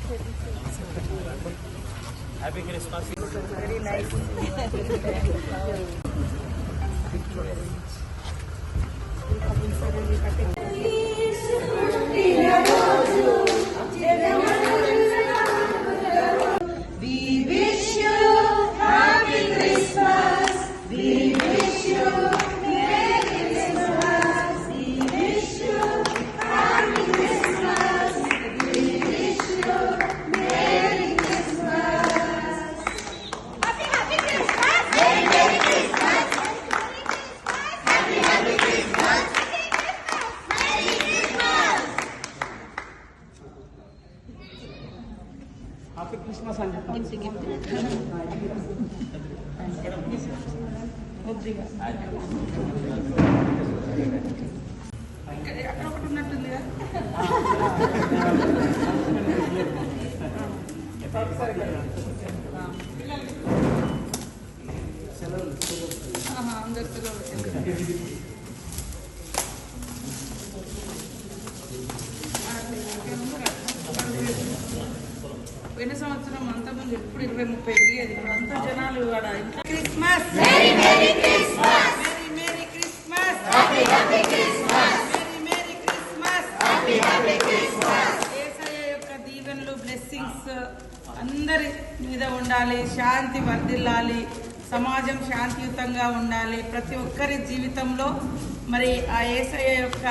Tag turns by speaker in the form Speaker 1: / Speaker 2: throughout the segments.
Speaker 1: Happy Christmas.
Speaker 2: Very nice. We wish you Happy Christmas. We wish you Merry Christmas. We wish you Happy Christmas. We wish you Merry Christmas. Happy Christmas. Merry Christmas. Happy Christmas. Merry Christmas.
Speaker 3: Happy Christmas and
Speaker 2: అక్కడ ఒకటి ఉన్నట్టుందిగా. అందరు పోయిన సంవత్సరం అంతకుముందు ఎప్పుడు 20-30 ఎదిగేది, ఇప్పుడు అంత జనాలు Christmas merry merry Christmas merry merry Christmas happy happy Christmas merry merry Christmas happy happy Christmas. Yesayya యొక్క దీవెనలు బ్లెస్సింగ్స్ అందరి మీద ఉండాలి, శాంతి వర్ధిల్లాలి, సమాజం శాంతియుతంగా ఉండాలి. ప్రతి ఒక్కరి జీవితంలో మరి ఆ యేసయ్య యొక్క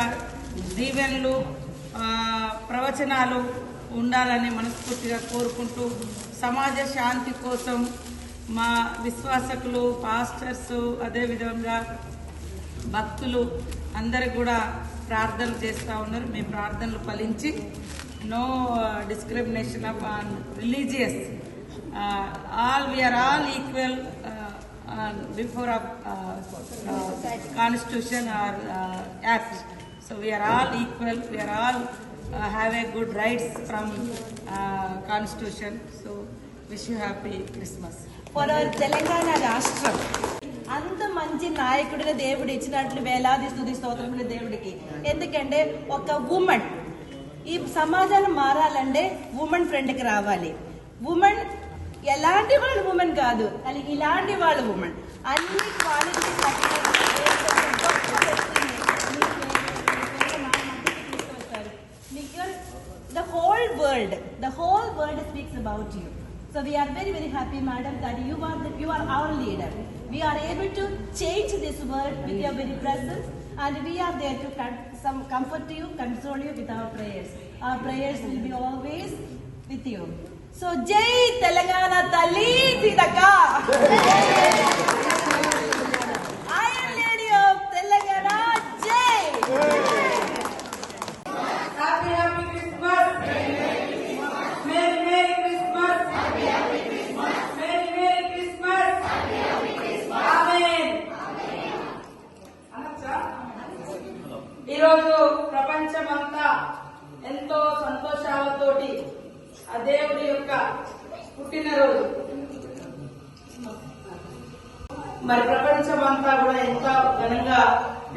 Speaker 2: దీవెనలు ప్రవచనాలు ఉండాలని మనస్ఫూర్తిగా కోరుకుంటూ సమాజ శాంతి కోసం మా విశ్వాసకులు, పాస్టర్స్, అదేవిధంగా భక్తులు అందరు కూడా ప్రార్థనలు చేస్తూ ఉన్నారు. మీ ప్రార్థనలు ఫలించి no discrimination of religious, we are all equal before constitution or act. So we are all equal, we are all have a good rights from constitution. So wish you happy Christmas.
Speaker 4: For our Telangana రాష్ట్రం అంత మంచి నాయకుడిని దేవుడు ఇచ్చినట్లు వేలాది స్తుతి స్తోత్రములు దేవుడికి. ఎందుకంటే ఒక ఉమెన్ ఈ సమాజాన్ని మారాలంటే ఉమెన్ ఫ్రంట్కి రావాలి. ఉమెన్ ఎలాంటి వాళ్ళు ఉమెన్ కాదు, కానీ ఇలాంటి వాళ్ళు ఉమెన్ అన్ని qualities the whole world speaks about you. So we are very very happy, madam, that you are our leader. We are able to change this world with your very presence, and we are there to comfort you, console you with our prayers. Our prayers will be always with you. So Jai Telangana Talli Tidaka. I am Lady of Telangana. Jai.
Speaker 2: Happy happy Christmas. Merry merry Christmas. Happy happy Christmas. Merry merry Christmas. Happy happy Christmas. Amen. అనొచ్చా? ఈరోజు ప్రపంచమంతా ఎంతో సంతోషాలతోటి ఆ దేవుడి యొక్క పుట్టినరోజు మరి ప్రపంచమంతా కూడా ఎంతో ఘనంగా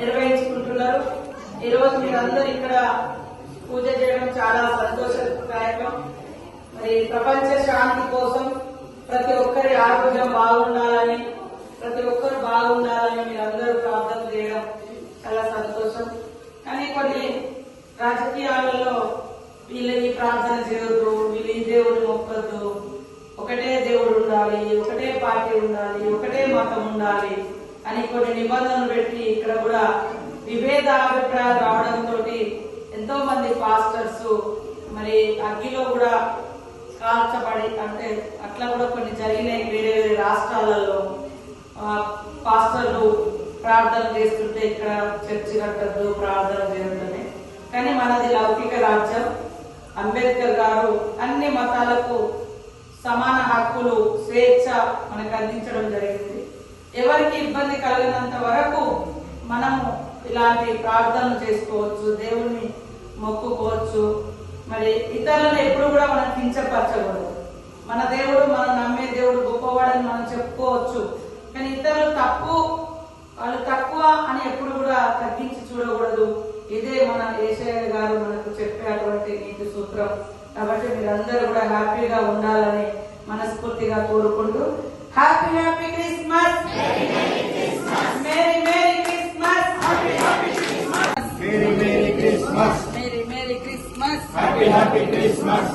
Speaker 2: నిర్వహించుకుంటున్నారు. ఈరోజు మీరందరూ ఇక్కడ పూజ చేయడం చాలా సంతోషదాయకం. మరి ప్రపంచ శాంతి కోసం ప్రతి ఒక్కరి ఆరోగ్యం బాగుండాలని, ప్రతి ఒక్కరు బాగుండాలని మీరందరూ ప్రార్థన చేయడం చాలా సంతోషం. కానీ కొన్ని రాజకీయాలలో వీళ్ళు ఈ ప్రార్థన చేయొద్దు, వీళ్ళు ఈ దేవుడు మొక్కద్దు, ఒకటే దేవుడు ఉండాలి, ఒకటే పార్టీ ఉండాలి, ఒకటే మతం ఉండాలి అని కొన్ని నిబంధనలు పెట్టి ఇక్కడ కూడా విభేదాభిప్రాయాలు రావడంతో ఎంతో మంది పాస్టర్స్ మరి అగ్గిలో కూడా కాల్చబడి, అంటే అట్లా కూడా కొన్ని జరిగినాయి వేరే వేరే రాష్ట్రాలలో. పాస్టర్లు ప్రార్థన చేస్తుంటే ఇక్కడ చర్చి కట్టద్దు, ప్రార్థన చేయొద్దని. కానీ మనది లౌకిక రాజ్యం. అంబేద్కర్ గారు అన్ని మతాలకు సమాన హక్కులు, స్వేచ్ఛ మనకు అందించడం జరిగింది. ఎవరికి ఇబ్బంది కలిగినంత వరకు మనము ఇలాంటి ప్రార్థనలు చేసుకోవచ్చు, దేవుణ్ణి మొక్కుకోవచ్చు. మరి ఇతరులను ఎప్పుడు కూడా మనం కించపరచకూడదు. మన దేవుడు, మనం నమ్మే దేవుడు గొప్పవాడని మనం చెప్పుకోవచ్చు. కానీ ఇతరులు వాళ్ళు తక్కువ అని ఎప్పుడు కూడా తగ్గించి చూడకూడదు. ఇదే మన యేసయ్య గారు మనకు చెప్పేటువంటి నీతి సూత్రం. కాబట్టి మీరందరూ కూడా హ్యాపీగా ఉండాలని మనస్ఫూర్తిగా కోరుకుంటూ happy happy Christmas, merry merry Christmas,
Speaker 3: Merry Merry Christmas.
Speaker 2: Merry merry Christmas.
Speaker 3: Happy Happy Christmas.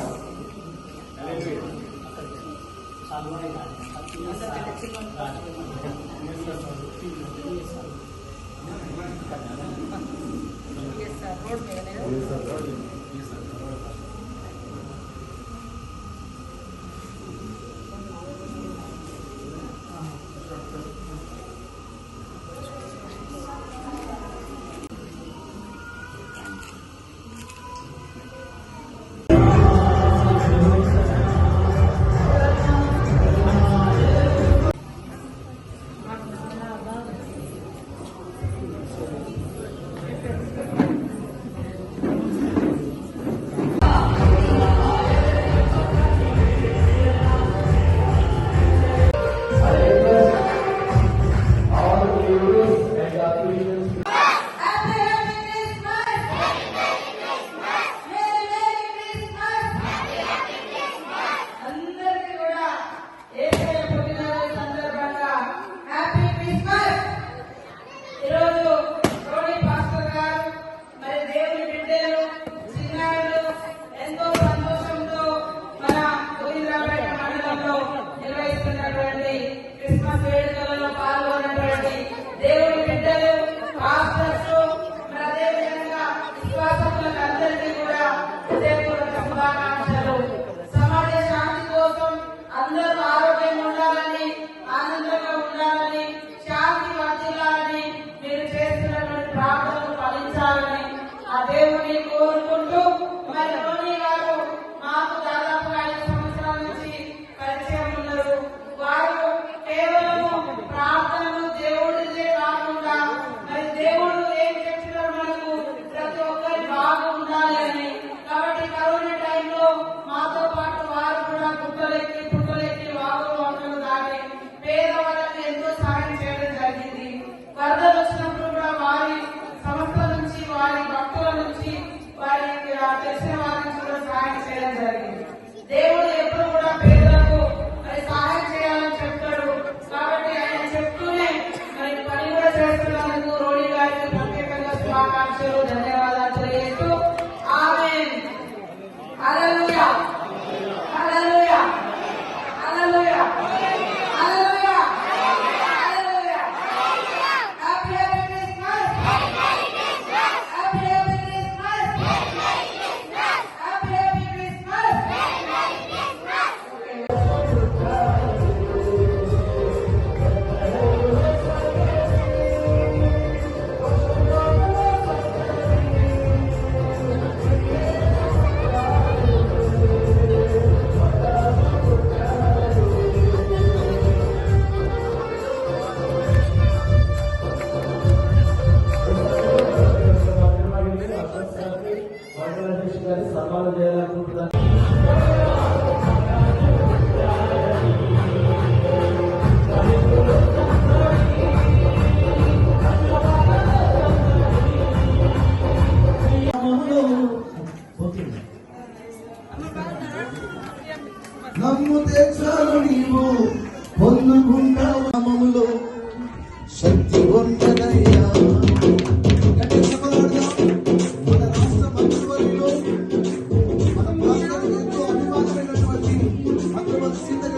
Speaker 2: అందరికీ కూడా యేసయ్య పుట్టినరోజు సందర్భంగా హ్యాపీ క్రిస్మస్. ఈరోజు రోడి పాస్టర్ గారు మరి దేవుని బిడ్డలు చిన్నారులు ఎంతో సంతోషంతో మన గోవిందరావుపేట మండలంలో నిర్వహిస్తున్నటువంటి క్రిస్మస్ వేడుకలలో పాల్గొన్నటువంటి దేవుని బిడ్డలు పాస్టర్స్ మరి అదేవిధంగా విశ్వాసములకు అందరికీ కూడా హృదయపూర్వక శుభాకాంక్షలు. సమాజ శాంతి కోసం అందరూ ఆరోగ్యంగా ఉండాలని, ఆనందంగా ఉండాలని, శాంతి వర్ధిల్లాలని, మీరు చేస్తున్నటువంటి ప్రార్థనలు ఫలించాలని ఆ దేవుని కోరుకుంటూ మరి ధోని గారు మాకు దాదాపుగా 5 సంవత్సరాల నుంచి పరిచయం ఉన్నారు. వారు కేవలం ప్రార్థనలు దేవుడిదే కాకుండా మరి దేవుడు ఏం చెప్పినా మనకు ప్రతి ఒక్కరి బాగా ఉండాలి అని. కాబట్టి కరోనా టైంలో మాతో పాటు వారు కూడా గుట్టలెక్కి పుట్టలెక్కి వాగులు వంటలు దాటి పేదవాళ్ళకి ఎంతో సహాయం చేయడం జరిగింది. వరదలు వచ్చినప్పుడు కూడా వారి సంస్థ నుంచి, వారి భక్తుల నుంచి, వారి తెలిసిన వారి నుంచి కూడా సహాయం చేయడం జరిగింది. దేవుడు ఎప్పుడు కూడా పేదలకు మరి సహాయం చేయాలని చెప్తాడు. కాబట్టి ఆయన చెప్తూనే మరి పని కూడా చేస్తున్నందుకు రోడి గారికి ప్రత్యేకంగా శుభాకాంక్షలు, ధన్యవాదాలు తెలియజేస్తూ ఆమేన్. హల్లెలూయా, హల్లెలూయా, హల్లెలూయా, హల్లెలూయా, హల్లెలూయా. Happy happy Christmas, happy happy Christmas, happy happy Christmas.
Speaker 3: సన్మానం చేయాలనుకుంటున్నాను.
Speaker 5: నమ్ముతే చాలు నీవు పొందుకుంటావు నామములో శక్తి ఉంటదయ్యా. మన రాష్ట్ర మంత్రివర్యులు మన భారతదేశంలో ఎంతో అభిమానమైనటువంటి మంత్రివర్గ